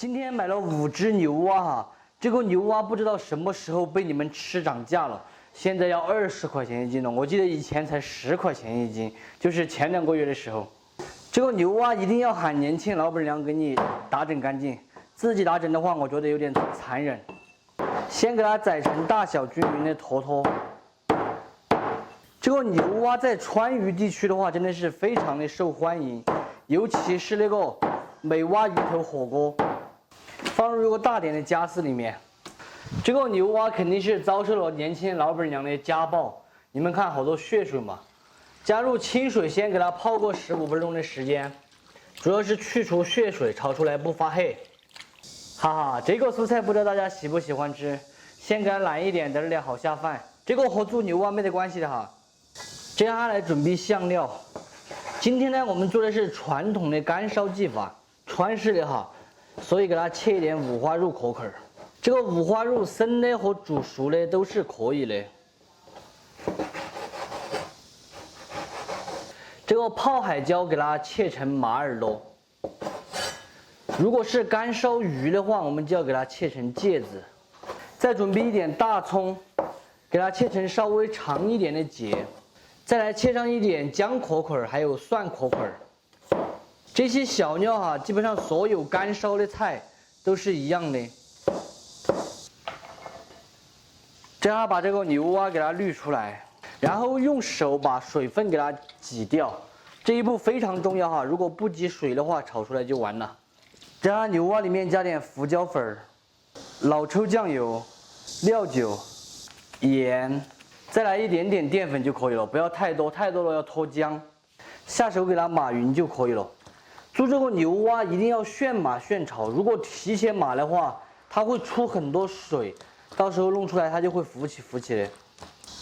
今天买了5只牛蛙哈，这个牛蛙不知道什么时候被你们吃涨价了，现在要20块钱一斤了。我记得以前才10块钱一斤，就是前2个月的时候。这个牛蛙一定要喊年轻老板娘给你打整干净，自己打整的话，我觉得有点残忍。先给它宰成大小均匀的坨坨。这个牛蛙在川渝地区的话，真的是非常的受欢迎，尤其是那个美蛙鱼头火锅，放入一个大点的家私里面。这个牛蛙肯定是遭受了年轻老板娘的家暴，你们看好多血水嘛。加入清水，先给它泡个15分钟的时间，主要是去除血水，炒出来不发黑。哈哈，这个蔬菜不知道大家喜不喜欢吃，先给它懒一点，等点好下饭。这个和做牛蛙没得关系的哈。接下来准备香料。今天呢，我们做的是传统的干烧技法，川式的哈，所以给它切一点五花肉壳壳。这个五花肉生的和煮熟的都是可以的。这个泡海椒给它切成马耳朵。如果是干烧鱼的话，我们就要给它切成芥子。再准备一点大葱，给它切成稍微长一点的节。再来切上一点姜壳壳，还有蒜壳壳。这些小料哈，基本上所有干烧的菜都是一样的。这样把这个牛蛙给它滤出来，然后用手把水分给它挤掉，这一步非常重要哈，如果不挤水的话，炒出来就完了。这样牛蛙里面加点胡椒粉、老抽酱油、料酒、盐。再来一点点淀粉就可以了，不要太多，太多了要脱浆。下手给它码匀就可以了。做这个牛蛙一定要现码现炒，如果提前码的话，它会出很多水，到时候弄出来它就会浮起的，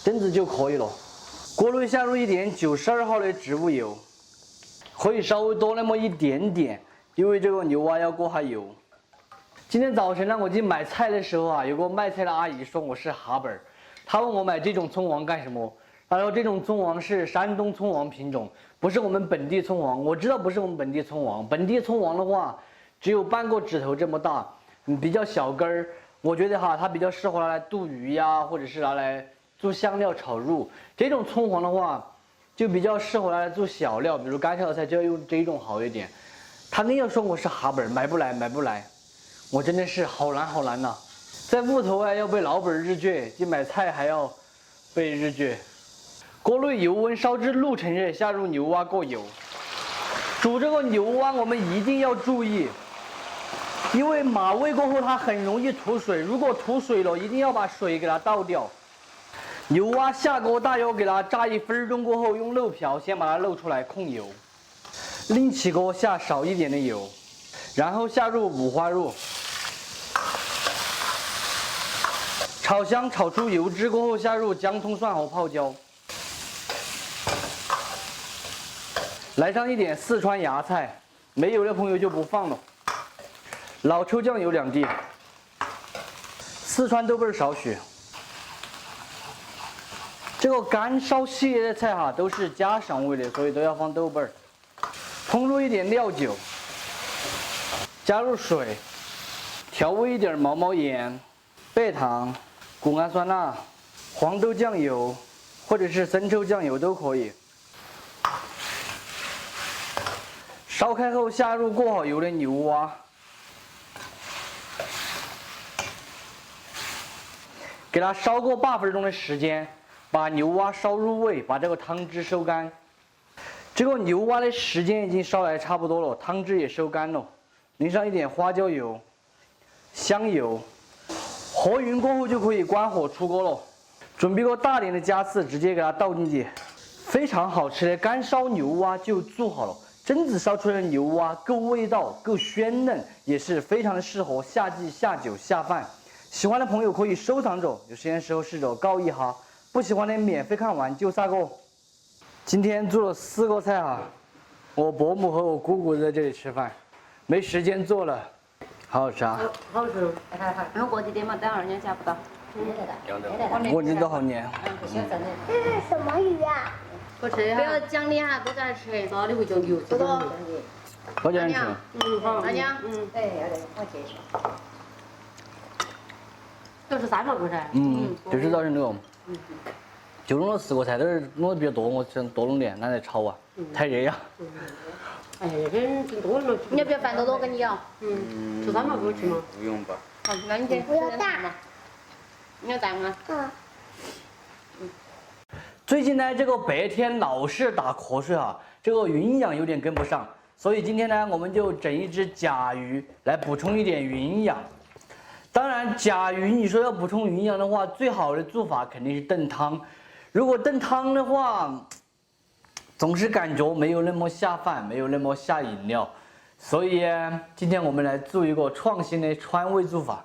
这样子就可以了。锅内下入一点92号的植物油，可以稍微多那么一点点，因为这个牛蛙要过下油。今天早晨呢，我去买菜的时候啊，有个卖菜的阿姨说我是哈本儿。他问我买这种葱王干什么？他说这种葱王是山东葱王品种，不是我们本地葱王。我知道不是我们本地葱王，本地葱王的话只有半个指头这么大，比较小根儿。我觉得哈，它比较适合拿来炖鱼呀，或者是拿来做香料炒肉。这种葱黄的话，就比较适合拿来做小料，比如干烧菜就要用这种好一点。他硬要说我是哈本，买不来，我真的是好难呐。在屋头还要被老板日谑，去买菜还要被日谑。锅内油温烧至6成热，下入牛蛙过油。煮这个牛蛙我们一定要注意，因为码味过后它很容易吐水，如果吐水了，一定要把水给它倒掉。牛蛙下锅大约给它炸1分钟过后，用漏瓢先把它漏出来控油，另起锅下少一点的油，然后下入五花肉。炒香，炒出油脂过后，下入姜、葱、蒜和泡椒，来上一点四川芽菜，没有的朋友就不放了。老抽酱油2滴，四川豆瓣少许。这个干烧系列的菜哈，都是家赏味的，所以都要放豆瓣。烹入一点料酒，加入水，调味一点毛毛盐、白糖。谷氨酸钠、黄豆酱油或者是生抽酱油都可以。烧开后下入过好油的牛蛙，给它烧过8分钟的时间，把牛蛙烧入味，把这个汤汁收干。这个牛蛙的时间已经烧来差不多了，汤汁也收干了，淋上一点花椒油、香油。和匀过后就可以关火出锅了。准备个大点的夹子，直接给它倒进去。非常好吃的干烧牛蛙就做好了。榛子烧出来的牛蛙够味道，够鲜嫩，也是非常的适合夏季下酒下饭。喜欢的朋友可以收藏着，有时间时候试着搞一下。不喜欢的免费看完就撒个。今天做了4个菜啊，我伯母和我姑姑在这里吃饭，没时间做了。好好吃啊！好吃，然后过几天嘛，等2年夹不到。过年都好年。这是什么鱼啊？不吃，不要讲你哈，多在吃，那你会叫牛吃。高家人吃。好。阿娘，哎，要得，我接受。都是3毛多噻。就是早晨那个。就弄了4个菜，都是弄的比较多，我想多弄点，懒得炒啊，太热呀。哎呀，这挺多了。你要不要饭多多给你要？吃3毛多吃吗？不用吧。好，那你先。我要蛋。你要蛋吗？最近呢，这个白天老是打瞌睡啊，这个营养有点跟不上，所以今天呢，我们就整一只甲鱼来补充一点营养。当然，甲鱼你说要补充营养的话，最好的做法肯定是炖汤。如果炖汤的话，总是感觉没有那么下饭，没有那么下饮料，所以今天我们来做一个创新的川味做法。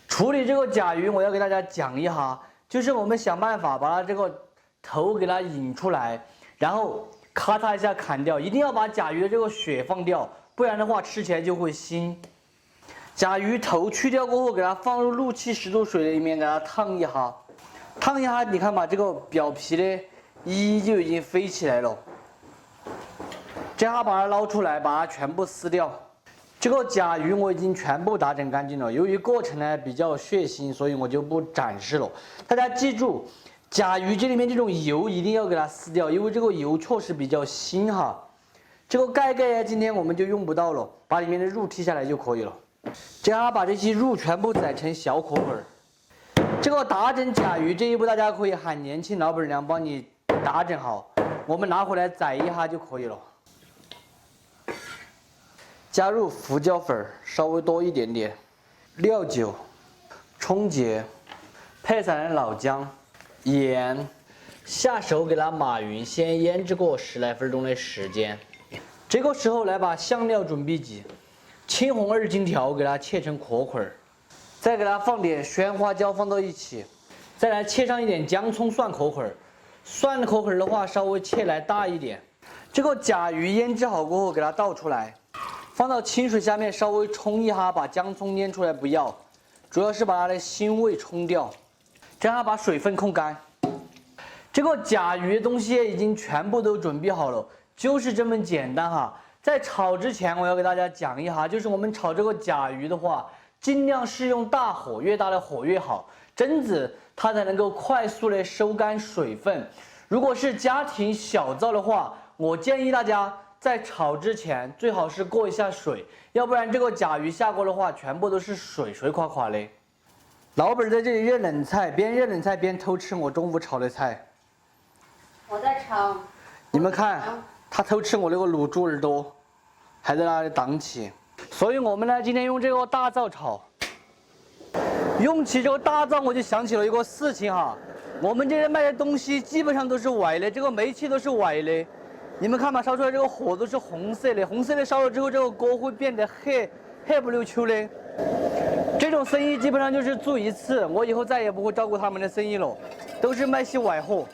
处理这个甲鱼，我要给大家讲一下，就是我们想办法把它这个头给它引出来，然后咔嚓一下砍掉，一定要把甲鱼的这个血放掉，不然的话吃起来就会腥。甲鱼头去掉过后，给它放入6-7-10度水里面，给它烫一下。烫一下，你看吧，这个表皮的衣就已经飞起来了。这样把它捞出来，把它全部撕掉。这个甲鱼我已经全部打整干净了。由于过程呢比较血腥，所以我就不展示了。大家记住，甲鱼这里面这种油一定要给它撕掉，因为这个油确实比较腥哈。这个盖盖今天我们就用不到了，把里面的肉剔下来就可以了。这样把这些肉全部宰成小颗块儿。这个打整甲鱼这一步，大家可以喊年轻老板娘帮你打整好，我们拿回来宰一下就可以了。加入胡椒粉稍微多一点点，料酒、葱节，配上老姜、盐，下手给它码匀，先腌制个10来分钟的时间。这个时候来把香料准备起，青红2荆条给它切成壳块儿。再给它放点鲜花椒放到一起，再来切上一点姜葱蒜壳块儿，蒜的壳块儿的话稍微切来大一点。这个甲鱼腌制好过后，给它倒出来，放到清水下面稍微冲一下，把姜葱腌出来不要，主要是把它的腥味冲掉，这样把水分控干。这个甲鱼的东西已经全部都准备好了，就是这么简单哈。在炒之前，我要给大家讲一下，就是我们炒这个甲鱼的话，尽量是用大火，越大的火越好，蒸子它才能够快速的收干水分。如果是家庭小灶的话，我建议大家在炒之前最好是过一下水，要不然这个甲鱼下锅的话，全部都是水垮垮的。老板在这里热冷菜，边热冷菜边偷吃我中午炒的菜。我在炒。你们看，他偷吃我那个卤猪耳朵，还在那里挡起。所以我们呢，今天用这个大灶炒。用起这个大灶，我就想起了一个事情哈。我们这边卖的东西基本上都是歪的，这个煤气都是歪的。你们看嘛，烧出来这个火都是红色的，红色的烧了之后，这个锅会变得黑不溜秋的。这种生意基本上就是做一次，我以后再也不会照顾他们的生意了，都是卖些歪货。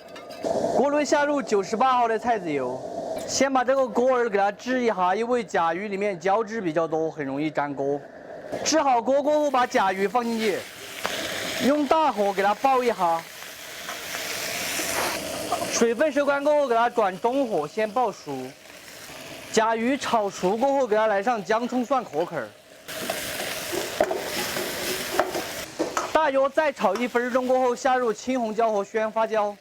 锅内下入98号的菜籽油。先把这个锅儿给它制一下，因为甲鱼里面胶质比较多，很容易粘锅。制好锅过后，把甲鱼放进去，用大火给它爆一下，水分收干过后，给它转中火，先爆熟。甲鱼炒熟过后，给它来上姜葱蒜壳儿。大约再炒1分钟过后，下入青红椒和鲜花椒，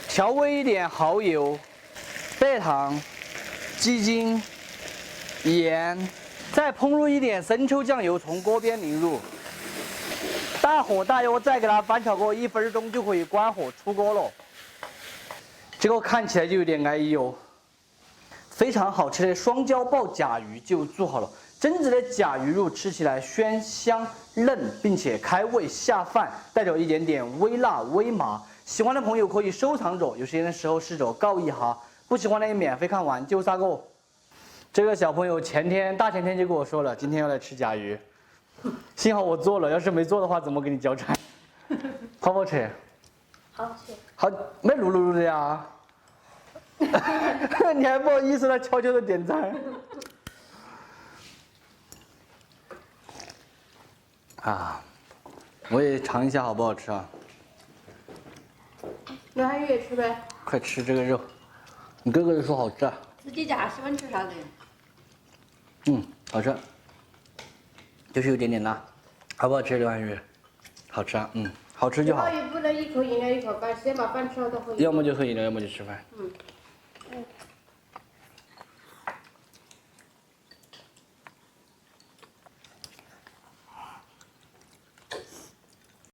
调味一点蚝油。白糖、鸡精、盐，再烹入一点生抽酱油，从锅边淋入。大火大约再给它翻炒个1分钟就可以关火出锅了。这个看起来就有点安逸哦。非常好吃的双椒爆甲鱼就做好了。真子的甲鱼肉吃起来鲜香嫩，并且开胃下饭，带着一点点微辣微麻。喜欢的朋友可以收藏着，有时间的时候试着告一下。不喜欢的也免费看完就杀个。这个小朋友大前天就跟我说了，今天要来吃甲鱼。幸好我做了，要是没做的话，怎么给你交差？好不好吃？好吃。好，没噜噜噜的呀。你还不好意思来悄悄的点赞。啊，我也尝一下好不好吃啊？刘涵宇也吃呗。快吃这个肉。你哥哥就说好吃啊。自己家喜欢吃啥子？好吃，就是有点点辣，好不好吃？刘涵宇，好吃啊，好吃就好。不能一口饮料一口饭，先把饭吃了再喝饮料。要么就喝饮料，要么就吃饭。嗯。